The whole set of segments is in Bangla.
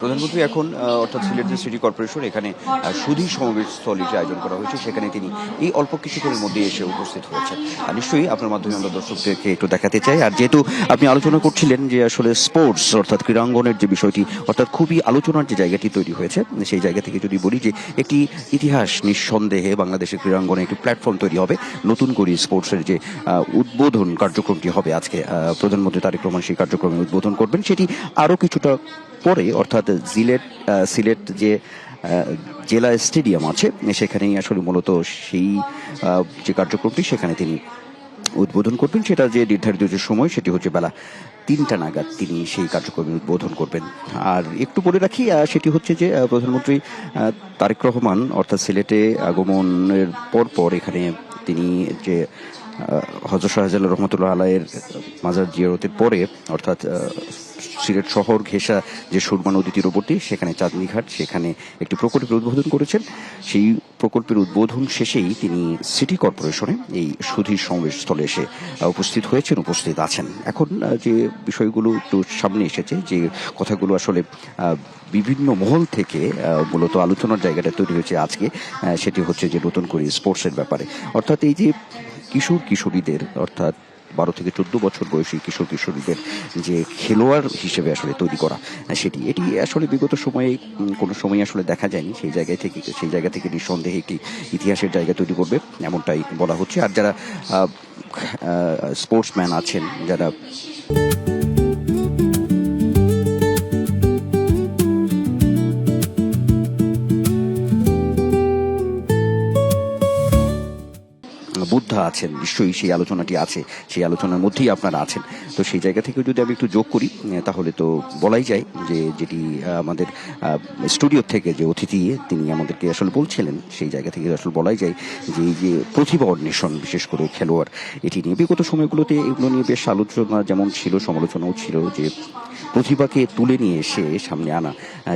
প্রধানমন্ত্রী এখন অর্থাৎ সিলেটের সিটি কর্পোরেশন এখানে সুধী সমাবেশ স্থলটি আয়োজন করা হয়েছে, সেখানে তিনি এই অল্প কিছুক্ষণের মধ্যে এসে উপস্থিত হয়েছেন। আর নিশ্চয়ই আপনার মাধ্যমে আমরা দর্শকদেরকে একটু দেখাতে চাই। আর যেহেতু আপনি আলোচনা করছিলেন যে আসলে স্পোর্টস অর্থাৎ ক্রীড়াঙ্গনের যে বিষয়টি, অর্থাৎ খুবই আলোচনার যে জায়গাটি তৈরি হয়েছে, সেই জায়গা থেকে যদি বলি যে একটি ইতিহাস নিঃসন্দেহে বাংলাদেশের ক্রীড়াঙ্গনে একটি প্ল্যাটফর্ম তৈরি হবে। নতুন করে স্পোর্টসের যে উদ্বোধন কার্যক্রমটি হবে আজকে, প্রধানমন্ত্রী তারেক রহমান সেই কার্যক্রমে উদ্বোধন করবেন। সেটি আরও কিছুটা পরে অর্থাৎ সিলেট যে জেলা স্টেডিয়াম আছে সেখানেই আসলে মূলত সেই যে কার্যক্রমটি সেখানে তিনি উদ্বোধন করবেন। সেটা যে নির্ধারিত যে সময় সেটি হচ্ছে বেলা 3টা নাগাদ তিনি সেই কার্যক্রমের উদ্বোধন করবেন। আর একটু বলে রাখি, সেটি হচ্ছে যে প্রধানমন্ত্রী তারেক রহমান অর্থাৎ সিলেটে আগমনের পর এখানে তিনি যে হযরত শাহজালাল রহমতুল্লাহ আলাইয়ের মাজার জিয়ারতের পরে অর্থাৎ সিলেট শহর ঘেঁষা যে সুরমা নদী তীরবর্তী সেখানে চাঁদনী ঘাট, সেখানে একটি প্রকল্পের উদ্বোধন করেছেন। সেই প্রকল্পের উদ্বোধন শেষেই তিনি সিটি কর্পোরেশনে এই সুধী সমাবেশ স্থলে এসে উপস্থিত আছেন। এখন যে বিষয়গুলো একটু সামনে এসেছে, যে কথাগুলো আসলে বিভিন্ন মহল থেকে মূলত আলোচনার জায়গাটা তৈরি হয়েছে আজকে, সেটি হচ্ছে যে নতুন করে স্পোর্টসের ব্যাপারে। অর্থাৎ এই যে কিশোরীদের অর্থাৎ 12 থেকে 14 বছর বয়সী কিশোরীদের যে খেলোয়াড় হিসেবে আসলে তৈরি করা, এটি আসলে বিগত সময়ে কোনো সময় আসলে দেখা যায়নি। সেই জায়গা থেকে নিঃসন্দেহে একটি ইতিহাসের জায়গা তৈরি করবে এমনটাই বলা হচ্ছে। আর যারা স্পোর্টসম্যান আছেন, যারা বুদ্ধা আছেন, নিশ্চয়ই সেই আলোচনাটি আছে, সেই আলোচনার মধ্যেই আপনারা আছেন। তো সেই জায়গা থেকে যদি আমি একটু যোগ করি, তাহলে তো বলাই যায় যে যেটি আমাদের স্টুডিও থেকে যে অতিথি তিনি আমাদেরকে আসলে বলছিলেন, সেই জায়গা থেকে আসলে বলাই যায় যে এই যে প্রতিভা অন্বেষণ, বিশেষ করে খেলোয়াড়, এটি নিয়ে বিগত সময়গুলোতে এগুলো নিয়ে বেশ আলোচনা যেমন ছিল, সমালোচনাও ছিল, যে প্রতিভাকে তুলে নিয়ে এসে সামনে আনা,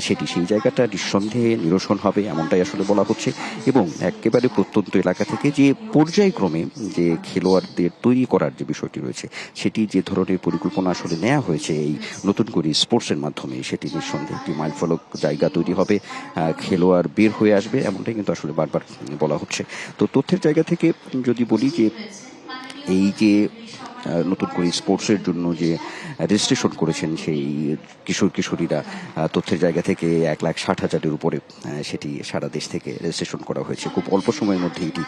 সেই জায়গাটা নিঃসন্দেহে নিরসন হবে এমনটাই আসলে বলা হচ্ছে। এবং একেবারে প্রত্যন্ত এলাকা থেকে যে পর্যায়ক্রমে যে খেলোয়াড়দের তৈরি করার যে বিষয়টি রয়েছে, সেটি যে ধরনের পরিকল্পনা আসলে নেওয়া হয়েছে এই নতুন করে স্পোর্টসের মাধ্যমে, সেটি নিঃসন্দেহে একটি মাইলফলক জায়গা তৈরি হবে, খেলোয়াড় বের হয়ে আসবে এমনটাই কিন্তু আসলে বারবার বলা হচ্ছে। তো তথ্যের জায়গা থেকে যদি বলি যে এই যে নতুন করে স্পোর্টসের জন্য যে রেজিস্ট্রেশন করেছেন সেই কিশোরীরা, তথ্যের জায়গা থেকে 1,60,000-এর উপরে সেটি সারা দেশ থেকে রেজিস্ট্রেশন করা হয়েছে। খুব অল্প সময়ের মধ্যে এটি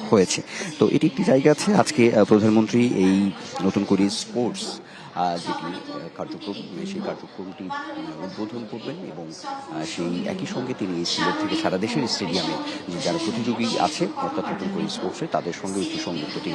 হয়েছে। তো এটি একটি জায়গা আছে। আজকে প্রধানমন্ত্রী এই নতুন করে স্পোর্টস যেটি কার্যক্রম, সেই কার্যক্রমটি উদ্বোধন করবেন এবং সেই একই সঙ্গে তিনি সিলেট থেকে সারা দেশের স্টেডিয়ামে যারা প্রতিযোগী আছে অর্থাৎ নতুন করে স্পোর্টসে, তাদের সঙ্গে একটি সংযুক্ত